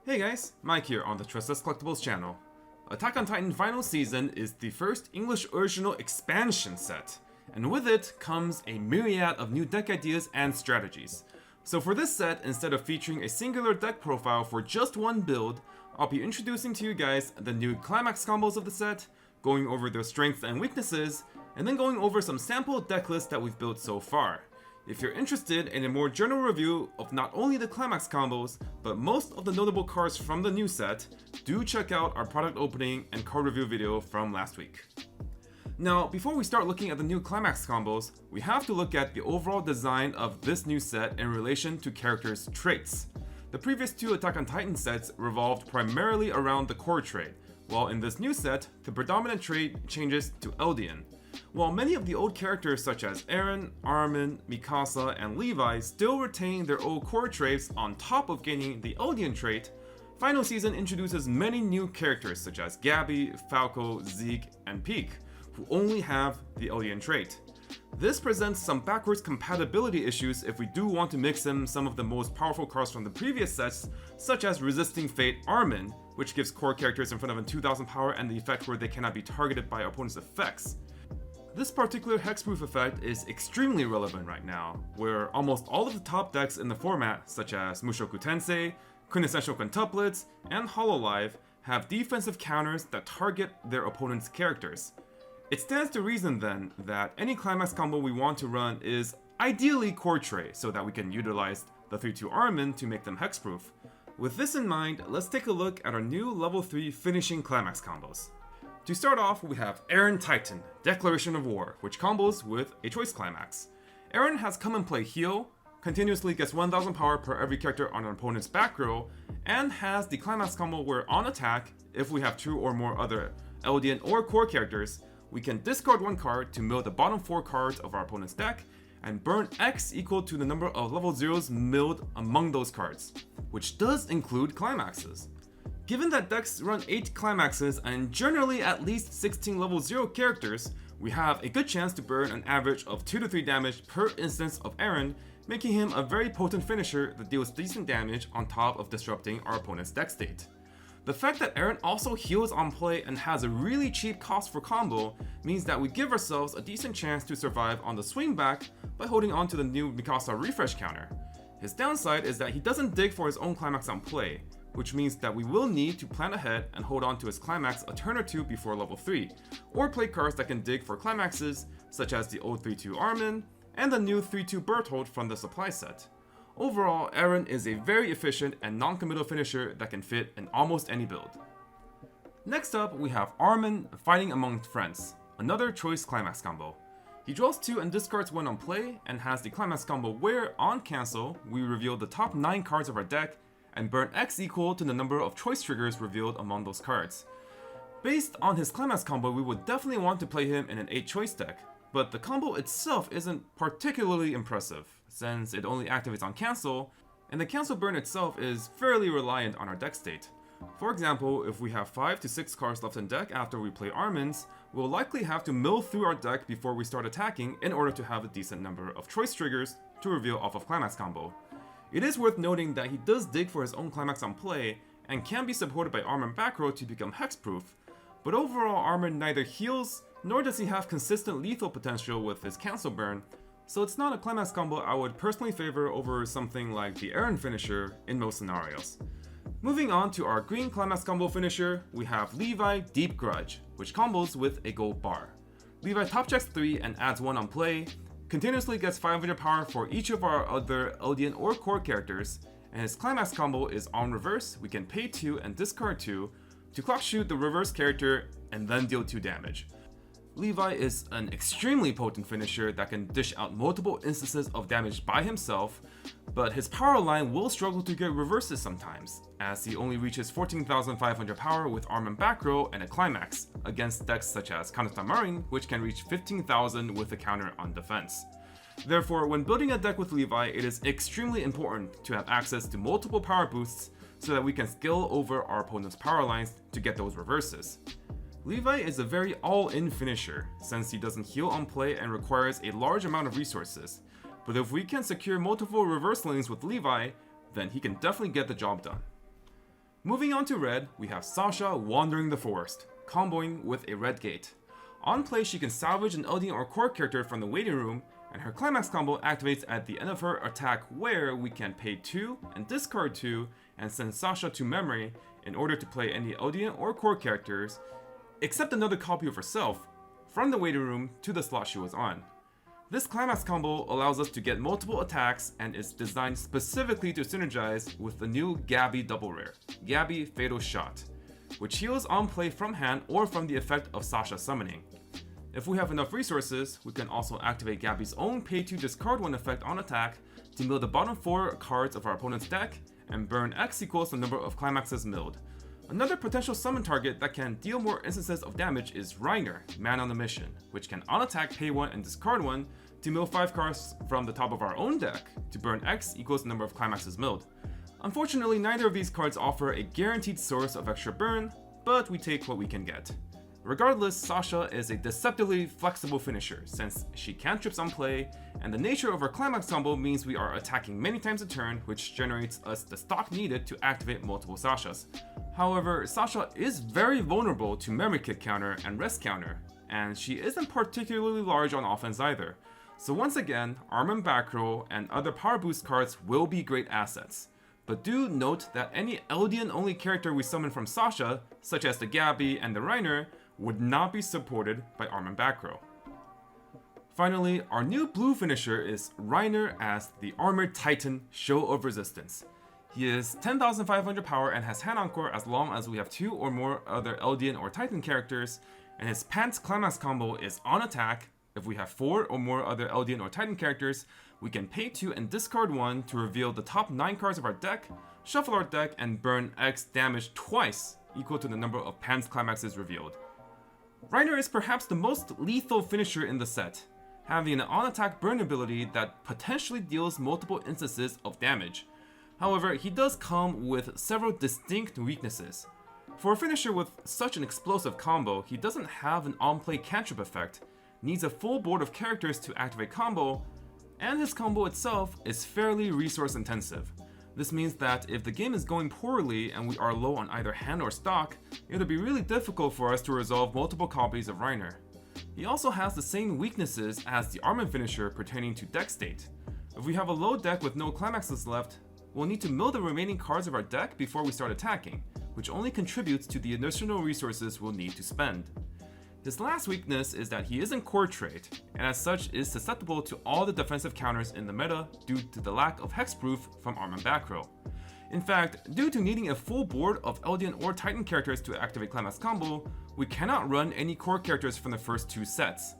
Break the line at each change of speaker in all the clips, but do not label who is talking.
Hey guys, Mike here on the Tressa's Collectibles channel. Attack on Titan Final Season is the first English original expansion set, and with it comes a myriad of new deck ideas and strategies. So for this set, instead of featuring a singular deck profile for just one build, I'll be introducing to you guys the new Climax Combos of the set, going over their strengths and weaknesses, and then going over some sample deck lists that we've built so far. If you're interested in a more general review of not only the Climax Combos, but most of the notable cards from the new set, do check out our product opening and card review video from last week. Now, before we start looking at the new Climax Combos, we have to look at the overall design of this new set in relation to characters' traits. The previous two Attack on Titan sets revolved primarily around the core trait, while in this new set, the predominant trait changes to Eldian. While many of the old characters such as Eren, Armin, Mikasa, and Levi still retain their old core traits on top of gaining the Eldian trait, Final Season introduces many new characters such as Gabby, Falco, Zeke, and Peak, who only have the Eldian trait. This presents some backwards compatibility issues if we do want to mix in some of the most powerful cards from the previous sets, such as Resisting Fate Armin, which gives core characters in front of a 2000 power and the effect where they cannot be targeted by opponent's effects. This particular hexproof effect is extremely relevant right now, where almost all of the top decks in the format, such as Mushoku Tensei, Quintessential Quintuplets, and Hololive, have defensive counters that target their opponent's characters. It stands to reason then that any Climax combo we want to run is ideally core trait, so that we can utilize the 3-2 Armin to make them hexproof. With this in mind, let's take a look at our new level 3 finishing Climax combos. To start off, we have Eren Titan, Declaration of War, which combos with a choice climax. Eren has come and play heal, continuously gets 1000 power per every character on an opponent's back row, and has the climax combo where on attack, if we have 2 or more other Eldian or core characters, we can discard 1 card to mill the bottom 4 cards of our opponent's deck, and burn X equal to the number of level 0s milled among those cards, which does include climaxes. Given that decks run 8 climaxes and generally at least 16 level 0 characters, we have a good chance to burn an average of 2 to 3 damage per instance of Eren, making him a very potent finisher that deals decent damage on top of disrupting our opponent's deck state. The fact that Eren also heals on play and has a really cheap cost for combo means that we give ourselves a decent chance to survive on the swing back by holding on to the new Mikasa refresh counter. His downside is that he doesn't dig for his own climax on play, which means that we will need to plan ahead and hold on to his climax a turn or 2 before level 3, or play cards that can dig for climaxes, such as the old 3-2 Armin, and the new 3-2 Berthold from the supply set. Overall, Eren is a very efficient and non-committal finisher that can fit in almost any build. Next up, we have Armin Fighting Among Friends, another choice climax combo. He draws 2 and discards 1 on play, and has the climax combo where, on cancel, we reveal the top 9 cards of our deck, and burn X equal to the number of choice triggers revealed among those cards. Based on his climax combo, we would definitely want to play him in an 8 choice deck, but the combo itself isn't particularly impressive, since it only activates on cancel, and the cancel burn itself is fairly reliant on our deck state. For example, if we have 5 to 6 cards left in deck after we play Armin's, we'll likely have to mill through our deck before we start attacking in order to have a decent number of choice triggers to reveal off of climax combo. It is worth noting that he does dig for his own climax on play, and can be supported by Armin back row to become hexproof, but overall Armin neither heals, nor does he have consistent lethal potential with his cancel burn, so it's not a climax combo I would personally favor over something like the Eren finisher in most scenarios. Moving on to our green climax combo finisher, we have Levi Deep Grudge, which combos with a Goldbar. Levi top checks 3 and adds 1 on play, continuously gets 500 power for each of our other Eldian or core characters, and his climax combo is on reverse. We can pay 2 and discard 2 to clock shoot the reverse character and then deal 2 damage. Levi is an extremely potent finisher that can dish out multiple instances of damage by himself, but his power line will struggle to get reverses sometimes, as he only reaches 14,500 power with Armin back row and a climax, against decks such as Kanata Marin, which can reach 15,000 with a counter on defense. Therefore, when building a deck with Levi, it is extremely important to have access to multiple power boosts so that we can scale over our opponent's power lines to get those reverses. Levi is a very all-in finisher, since he doesn't heal on play and requires a large amount of resources, but if we can secure multiple reverse lanes with Levi, then he can definitely get the job done. Moving on to red, we have Sasha wandering the forest, comboing with a red gate. On play, she can salvage an Eldian or core character from the waiting room, and her Climax combo activates at the end of her attack, where we can pay 2 and discard 2 and send Sasha to memory in order to play any Eldian or core characters, except another copy of herself, from the waiting room to the slot she was on. This Climax combo allows us to get multiple attacks and is designed specifically to synergize with the new Gabby double rare, Gabby Fatal Shot, which heals on play from hand or from the effect of Sasha summoning. If we have enough resources, we can also activate Gabby's own pay 2 discard 1 effect on attack to mill the bottom 4 cards of our opponent's deck and burn X equals the number of climaxes milled. Another potential summon target that can deal more instances of damage is Reiner, Man on a Mission, which can on attack pay 1 and discard 1 to mill 5 cards from the top of our own deck to burn X equals the number of climaxes milled. Unfortunately, neither of these cards offer a guaranteed source of extra burn, but we take what we can get. Regardless, Sasha is a deceptively flexible finisher since she cantrips on play, and the nature of her Climax combo means we are attacking many times a turn, which generates us the stock needed to activate multiple Sashas. However, Sasha is very vulnerable to memory kick counter and rest counter, and she isn't particularly large on offense either. So once again, arm and back row and other power boost cards will be great assets. But do note that any Eldian only character we summon from Sasha, such as the Gabby and the Reiner, would not be supported by arm and back row. Finally, our new blue finisher is Reiner as the Armored Titan Show of Resistance. He is 10,500 power and has hand encore as long as we have 2 or more other Eldian or Titan characters, and his Pants Climax combo is on attack. If we have 4 or more other Eldian or Titan characters, we can pay 2 and discard 1 to reveal the top 9 cards of our deck, shuffle our deck, and burn X damage twice, equal to the number of Pants Climaxes revealed. Reiner is perhaps the most lethal finisher in the set, having an on-attack burn ability that potentially deals multiple instances of damage. However, he does come with several distinct weaknesses. For a finisher with such an explosive combo, he doesn't have an on-play cantrip effect, needs a full board of characters to activate combo, and his combo itself is fairly resource intensive. This means that if the game is going poorly and we are low on either hand or stock, it'll be really difficult for us to resolve multiple copies of Reiner. He also has the same weaknesses as the Armament finisher pertaining to deck state. If we have a low deck with no climaxes left, we'll need to mill the remaining cards of our deck before we start attacking, which only contributes to the additional resources we'll need to spend. His last weakness is that he isn't core trait, and as such is susceptible to all the defensive counters in the meta due to the lack of hexproof from arm and back row. In fact, due to needing a full board of Eldian or Titan characters to activate Climax combo, we cannot run any core characters from the first 2 sets.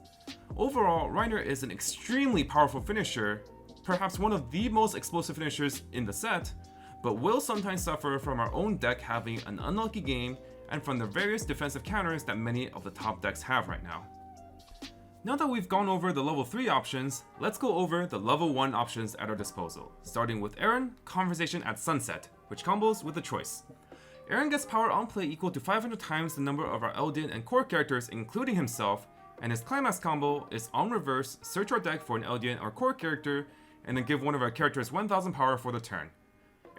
Overall, Reiner is an extremely powerful finisher, perhaps one of the most explosive finishers in the set, but will sometimes suffer from our own deck having an unlucky game and from the various defensive counters that many of the top decks have right now. Now that we've gone over the level 3 options, let's go over the level 1 options at our disposal, starting with Eren, Conversation at Sunset, which combos with a choice. Eren gets power on play equal to 500 times the number of our Eldian and core characters including himself, and his Climax combo is on reverse, search our deck for an Eldian or core character, and then give one of our characters 1000 power for the turn.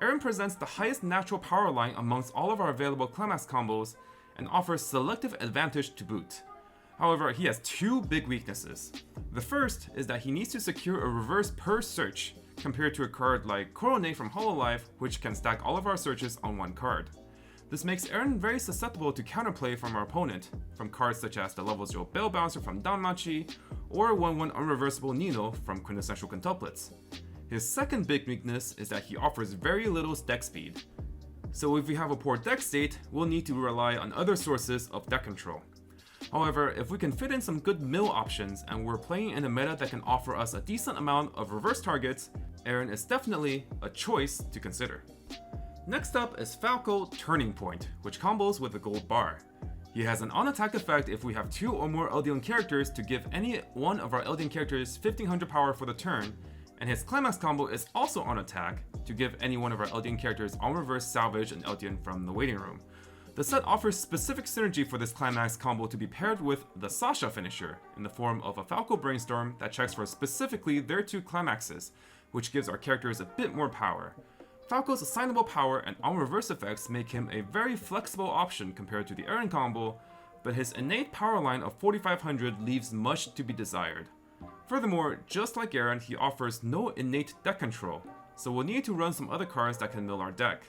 Eren presents the highest natural power line amongst all of our available Climax combos and offers selective advantage to boot. However, he has 2 big weaknesses. The first is that he needs to secure a reverse per search, compared to a card like Korone from Hololive, which can stack all of our searches on 1 card. This makes Eren very susceptible to counterplay from our opponent, from cards such as the level 0 Bell Bouncer from Danmachi, or 1/1 Unreversible Nino from Quintessential Quintuplets. His second big weakness is that he offers very little deck speed. So if we have a poor deck state, we'll need to rely on other sources of deck control. However, if we can fit in some good mill options and we're playing in a meta that can offer us a decent amount of reverse targets, Eren is definitely a choice to consider. Next up is Falco Turning Point, which combos with the Goldbar. He has an on-attack effect if we have 2 or more Eldian characters to give any one of our Eldian characters 1500 power for the turn, and his Climax combo is also on attack to give any one of our Eldian characters on reverse salvage an Eldian from the waiting room. The set offers specific synergy for this Climax combo to be paired with the Sasha finisher in the form of a Falco Brainstorm that checks for specifically their 2 climaxes, which gives our characters a bit more power. Falco's assignable power and on-reverse effects make him a very flexible option compared to the Eren combo, but his innate power line of 4500 leaves much to be desired. Furthermore, just like Eren, he offers no innate deck control, so we'll need to run some other cards that can mill our deck.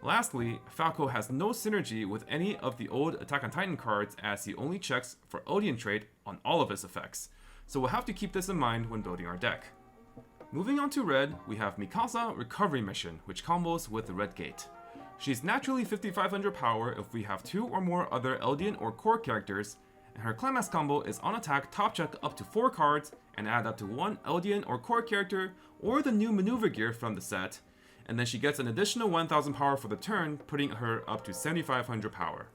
Lastly, Falco has no synergy with any of the old Attack on Titan cards as he only checks for Eldian trait on all of his effects, so we'll have to keep this in mind when building our deck. Moving on to red, we have Mikasa Recovery Mission, which combos with the Red Gate. She's naturally 5500 power if we have 2 or more other Eldian or core characters, and her Climax combo is on attack top check up to 4 cards and add up to 1 Eldian or core character or the new maneuver gear from the set, and then she gets an additional 1000 power for the turn, putting her up to 7500 power.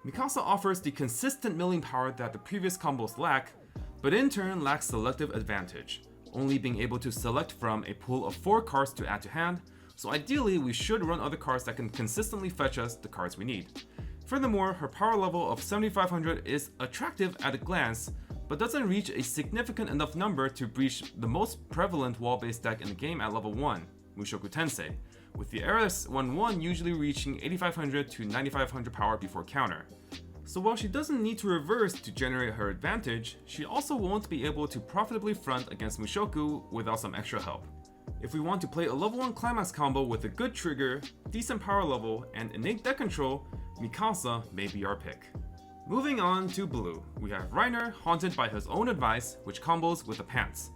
Mikasa offers the consistent milling power that the previous combos lack, but in turn lacks selective advantage, only being able to select from a pool of 4 cards to add to hand, so ideally we should run other cards that can consistently fetch us the cards we need. Furthermore, her power level of 7500 is attractive at a glance, but doesn't reach a significant enough number to breach the most prevalent wall-based deck in the game at level 1, Mushoku Tensei, with the Eris 1-1 usually reaching 8500 to 9500 power before counter. So while she doesn't need to reverse to generate her advantage, she also won't be able to profitably front against Mushoku without some extra help. If we want to play a level 1 Climax combo with a good trigger, decent power level, and innate deck control, Mikasa may be our pick. Moving on to blue, we have Reiner haunted by his own advice, which combos with the Pants.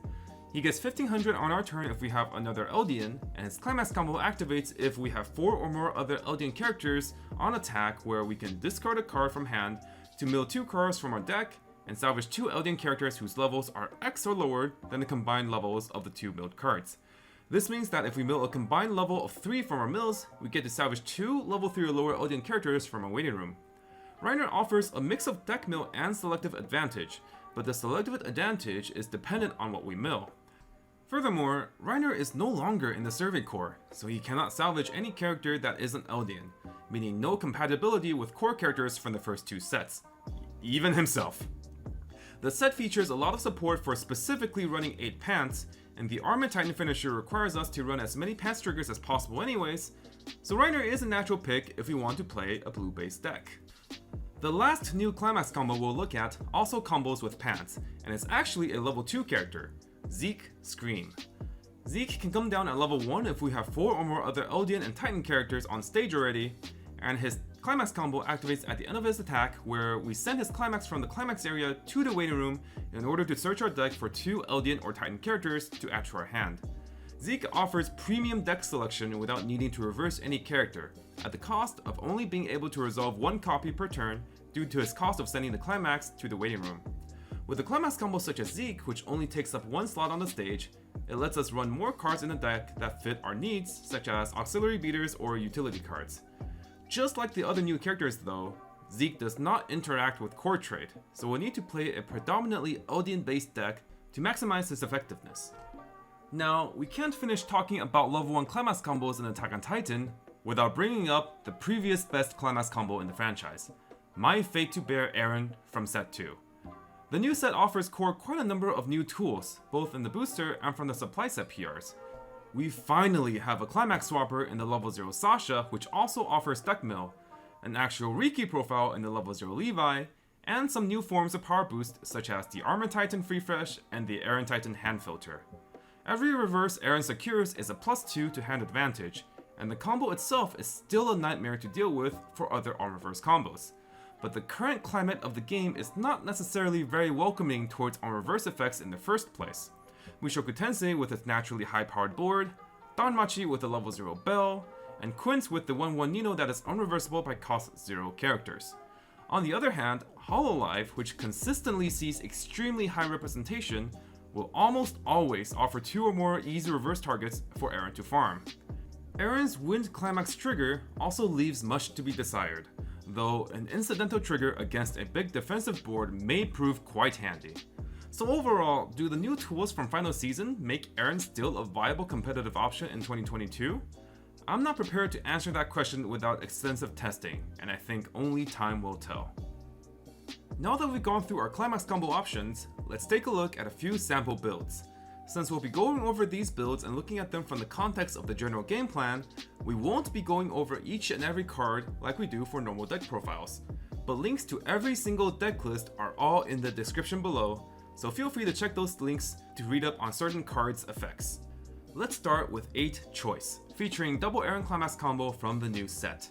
He gets 1500 on our turn if we have another Eldian, and his Climax combo activates if we have 4 or more other Eldian characters on attack, where we can discard a card from hand to mill 2 cards from our deck and salvage 2 Eldian characters whose levels are X or lower than the combined levels of the 2 milled cards. This means that if we mill a combined level of 3 from our mills, we get to salvage 2 level 3 or lower Eldian characters from our waiting room. Reiner offers a mix of deck mill and selective advantage, but the selective advantage is dependent on what we mill. Furthermore, Reiner is no longer in the Survey Corps, so he cannot salvage any character that isn't Eldian, meaning no compatibility with core characters from the first 2 sets, even himself. The set features a lot of support for specifically running 8 Pants, and the Armored Titan finisher requires us to run as many Pants triggers as possible anyways, so Reiner is a natural pick if we want to play a blue-based deck. The last new Climax combo we'll look at also combos with Pants, and it's actually a level 2 character, Zeke Scream. Zeke can come down at level 1 if we have 4 or more other Eldian and Titan characters on stage already, and his Climax combo activates at the end of his attack, where we send his Climax from the Climax area to the waiting room in order to search our deck for 2 Eldian or Titan characters to add to our hand. Zeke offers premium deck selection without needing to reverse any character, at the cost of only being able to resolve 1 copy per turn due to his cost of sending the Climax to the waiting room. With a Climax combo such as Zeke, which only takes up 1 slot on the stage, it lets us run more cards in the deck that fit our needs, such as auxiliary beaters or utility cards. Just like the other new characters though, Zeke does not interact with core trait, so we'll need to play a predominantly Eldian-based deck to maximize his effectiveness. Now, we can't finish talking about level 1 Climax combos in Attack on Titan without bringing up the previous best Climax combo in the franchise, My Fate to Bear Eren from Set 2. The new set offers core quite a number of new tools, both in the booster and from the supply set PRs. We finally have a Climax swapper in the level 0 Sasha, which also offers deck mill, an actual Riki profile in the level 0 Levi, and some new forms of power boost such as the Armor Titan Free Fresh and the Eren Titan Hand Filter. Every reverse Eren secures is a +2 to hand advantage, and the combo itself is still a nightmare to deal with for other arm reverse combos. But the current climate of the game is not necessarily very welcoming towards on reverse effects in the first place. Mushoku Tensei with its naturally high-powered board, Danmachi with the level 0 Bell, and Quince with the 1-1 Nino that is unreversible by cost 0 characters. On the other hand, Hololive, which consistently sees extremely high representation, will almost always offer 2 or more easy reverse targets for Eren to farm. Eren's Wind Climax trigger also leaves much to be desired, though an incidental trigger against a big defensive board may prove quite handy. So overall, do the new tools from Final Season make Eren still a viable competitive option in 2022? I'm not prepared to answer that question without extensive testing, and I think only time will tell. Now that we've gone through our Climax combo options, let's take a look at a few sample builds. Since we'll be going over these builds and looking at them from the context of the general game plan, we won't be going over each and every card like we do for normal deck profiles. But links to every single deck list are all in the description below, so feel free to check those links to read up on certain cards' effects. Let's start with 8 Choice, featuring double Aaron Climax combo from the new set.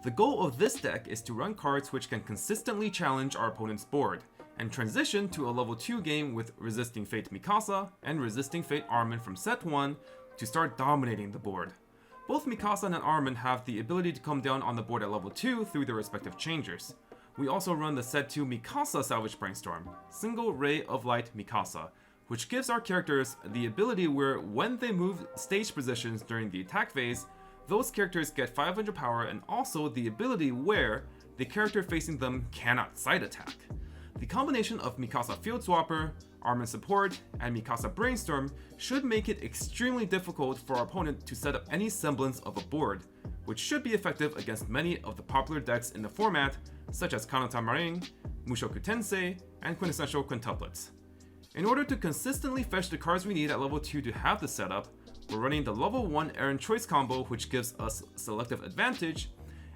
The goal of this deck is to run cards which can consistently challenge our opponent's board, and transition to a level 2 game with Resisting Fate Mikasa and Resisting Fate Armin from set 1 to start dominating the board. Both Mikasa and Armin have the ability to come down on the board at level 2 through their respective changers. We also run the set 2 Mikasa Salvage Brainstorm, Single Ray of Light Mikasa, which gives our characters the ability where when they move stage positions during the attack phase, those characters get 500 power, and also the ability where the character facing them cannot side attack. The combination of Mikasa Field Swapper, Armin Support, and Mikasa Brainstorm should make it extremely difficult for our opponent to set up any semblance of a board, which should be effective against many of the popular decks in the format, such as Kanata Marin, Mushoku Tensei, and Quintessential Quintuplets. In order to consistently fetch the cards we need at level 2 to have the setup, we're running the level 1 Aaron Choice combo, which gives us selective advantage,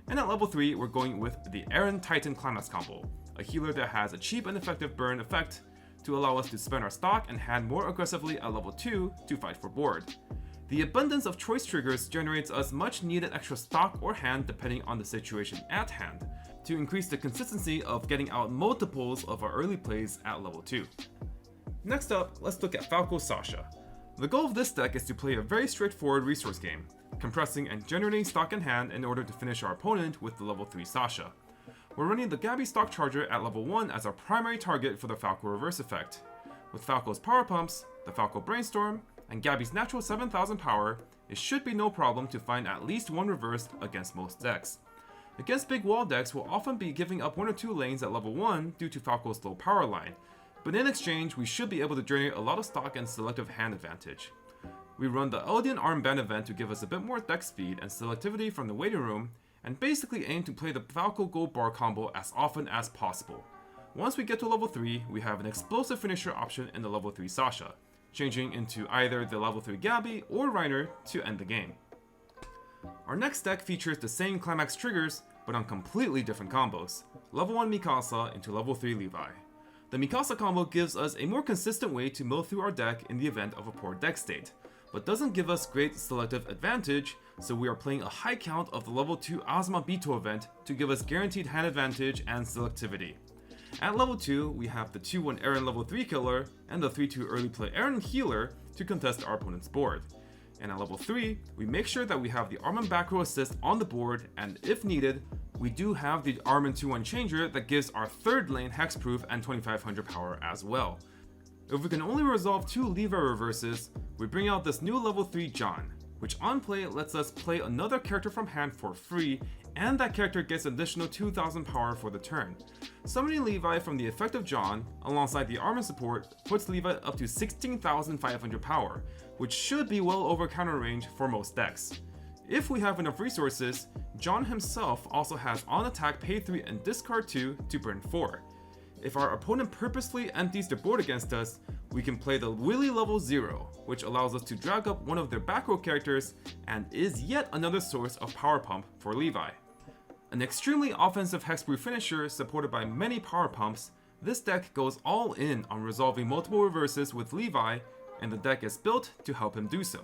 and at level 3 we're going with the Aaron Titan Climax combo, a healer that has a cheap and effective burn effect to allow us to spend our stock and hand more aggressively at level 2 to fight for board. The abundance of choice triggers generates us much needed extra stock or hand depending on the situation at hand, to increase the consistency of getting out multiples of our early plays at level 2. Next up, let's look at Falco Sasha. The goal of this deck is to play a very straightforward resource game, compressing and generating stock in hand in order to finish our opponent with the level 3 Sasha. We're running the Gabby Stock Charger at level 1 as our primary target for the Falco reverse effect. With Falco's power pumps, the Falco Brainstorm, and Gabby's natural 7000 power, it should be no problem to find at least one reverse against most decks. Against big wall decks, we'll often be giving up 1 or 2 lanes at level 1 due to Falco's low power line, but in exchange we should be able to generate a lot of stock and selective hand advantage. We run the Eldian Armband event to give us a bit more deck speed and selectivity from the waiting room, and basically aim to play the Falco Goldbar combo as often as possible. Once we get to level 3, we have an explosive finisher option in the level 3 Sasha, changing into either the level 3 Gabby or Reiner to end the game. Our next deck features the same Climax triggers, but on completely different combos. Level 1 Mikasa into level 3 Levi. The Mikasa combo gives us a more consistent way to mill through our deck in the event of a poor deck state, but doesn't give us great selective advantage, so we are playing a high count of the level 2 Azuma Bito event to give us guaranteed hand advantage and selectivity. At level 2, we have the 2-1 Aaron level 3 killer and the 3-2 early play Aaron healer to contest our opponent's board. And at level 3, we make sure that we have the Armin back row assist on the board, and if needed, we do have the Armin 2-1 changer that gives our 3rd lane hexproof and 2500 power as well. If we can only resolve 2 Levi reverses, we bring out this new level 3 John, which on play lets us play another character from hand for free, and that character gets additional 2000 power for the turn. Summoning Levi from the effect of John, alongside the Armin support, puts Levi up to 16,500 power, which should be well over counter range for most decks. If we have enough resources, John himself also has on attack pay 3 and discard 2 to burn 4. If our opponent purposely empties their board against us, we can play the Willy level 0, which allows us to drag up one of their back row characters and is yet another source of power pump for Levi. An extremely offensive hexproof finisher supported by many power pumps, this deck goes all in on resolving multiple reverses with Levi, and the deck is built to help him do so.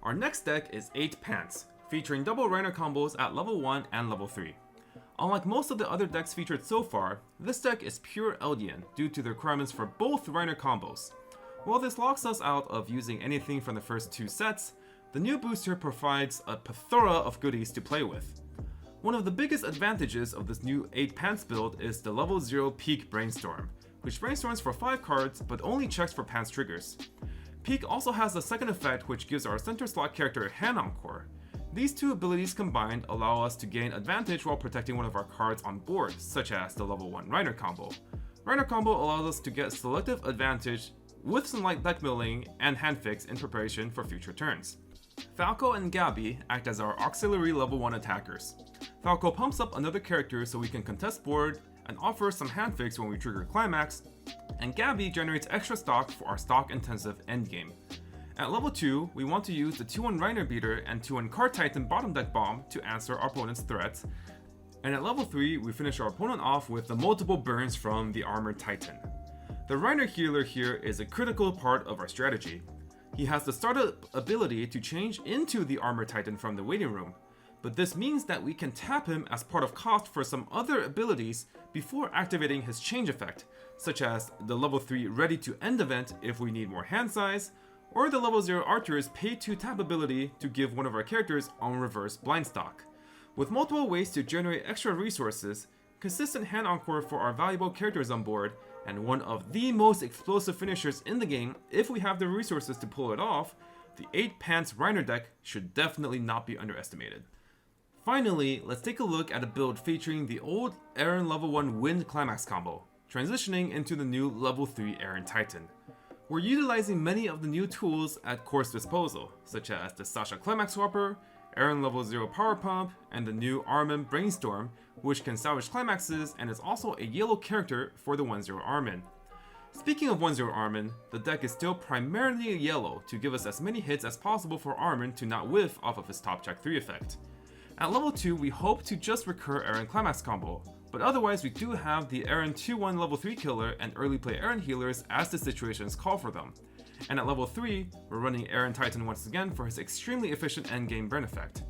Our next deck is 8 Pants, featuring double Reiner combos at level 1 and level 3. Unlike most of the other decks featured so far, this deck is pure Eldian due to the requirements for both Reiner combos. While this locks us out of using anything from the first 2 sets, the new booster provides a plethora of goodies to play with. One of the biggest advantages of this new 8 Pants build is the level 0 Peak Brainstorm, which brainstorms for 5 cards but only checks for Pants triggers. Peak also has a second effect which gives our center slot character Hand Encore. These 2 abilities combined allow us to gain advantage while protecting one of our cards on board, such as the level 1 Reiner combo. Reiner combo allows us to get selective advantage with some light deck milling and hand fix in preparation for future turns. Falco and Gabby act as our auxiliary level 1 attackers. Falco pumps up another character so we can contest board and offer some hand fix when we trigger Climax, and Gabby generates extra stock for our stock-intensive endgame. At level 2, we want to use the 2-1 Reiner Beater and 2-1 Card Titan bottom deck bomb to answer our opponent's threats, and at level 3, we finish our opponent off with the multiple burns from the Armored Titan. The Reiner healer here is a critical part of our strategy. He has the startup ability to change into the Armored Titan from the waiting room, but this means that we can tap him as part of cost for some other abilities before activating his change effect, such as the level 3 Ready to End event if we need more hand size, or the level 0 Archer's Pay 2 tap ability to give one of our characters on reverse blind stock. With multiple ways to generate extra resources, consistent hand encore for our valuable characters on board, and one of the most explosive finishers in the game if we have the resources to pull it off, the 8 Pants Reiner deck should definitely not be underestimated. Finally, let's take a look at a build featuring the old Aaron level 1 Wind Climax combo, transitioning into the new level 3 Aaron Titan. We're utilizing many of the new tools at Core's disposal, such as the Sasha Climax Swapper, Aaron level 0 Power Pump, and the new Armin Brainstorm, which can salvage climaxes and is also a yellow character for the 1-0 Armin. Speaking of 1-0 Armin, the deck is still primarily yellow to give us as many hits as possible for Armin to not whiff off of his top check 3 effect. At level 2, we hope to just recur Aaron Climax combo, but otherwise we do have the Aaron 2-1 level 3 killer and early play Aaron healers as the situations call for them. And at level 3, we're running Aaron Titan once again for his extremely efficient endgame burn effect.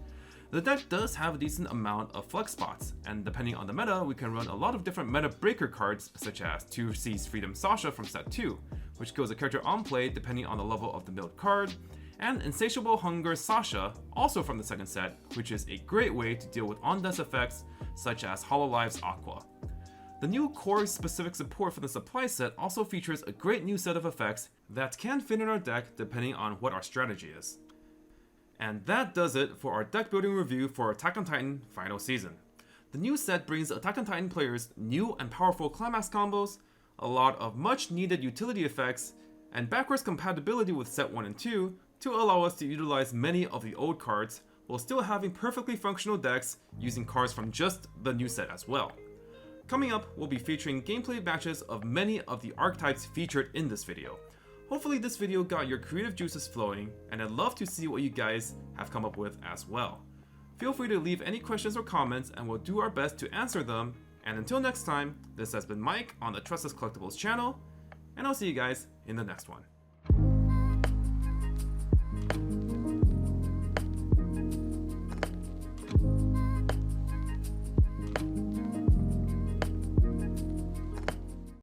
The deck does have a decent amount of flex spots, and depending on the meta, we can run a lot of different meta breaker cards such as 2C's Freedom Sasha from set 2, which kills a character on play depending on the level of the milled card, and Insatiable Hunger Sasha, also from the second set, which is a great way to deal with on-death effects such as Hololive's Aqua. The new core-specific support for the supply set also features a great new set of effects that can fit in our deck depending on what our strategy is. And that does it for our deck building review for Attack on Titan Final Season. The new set brings Attack on Titan players new and powerful Climax combos, a lot of much needed utility effects, and backwards compatibility with set 1 and 2 to allow us to utilize many of the old cards while still having perfectly functional decks using cards from just the new set as well. Coming up, we'll be featuring gameplay matches of many of the archetypes featured in this video. Hopefully this video got your creative juices flowing, and I'd love to see what you guys have come up with as well. Feel free to leave any questions or comments and we'll do our best to answer them, and until next time, this has been Mike on the Tressa's Collectibles channel, and I'll see you guys in the next one.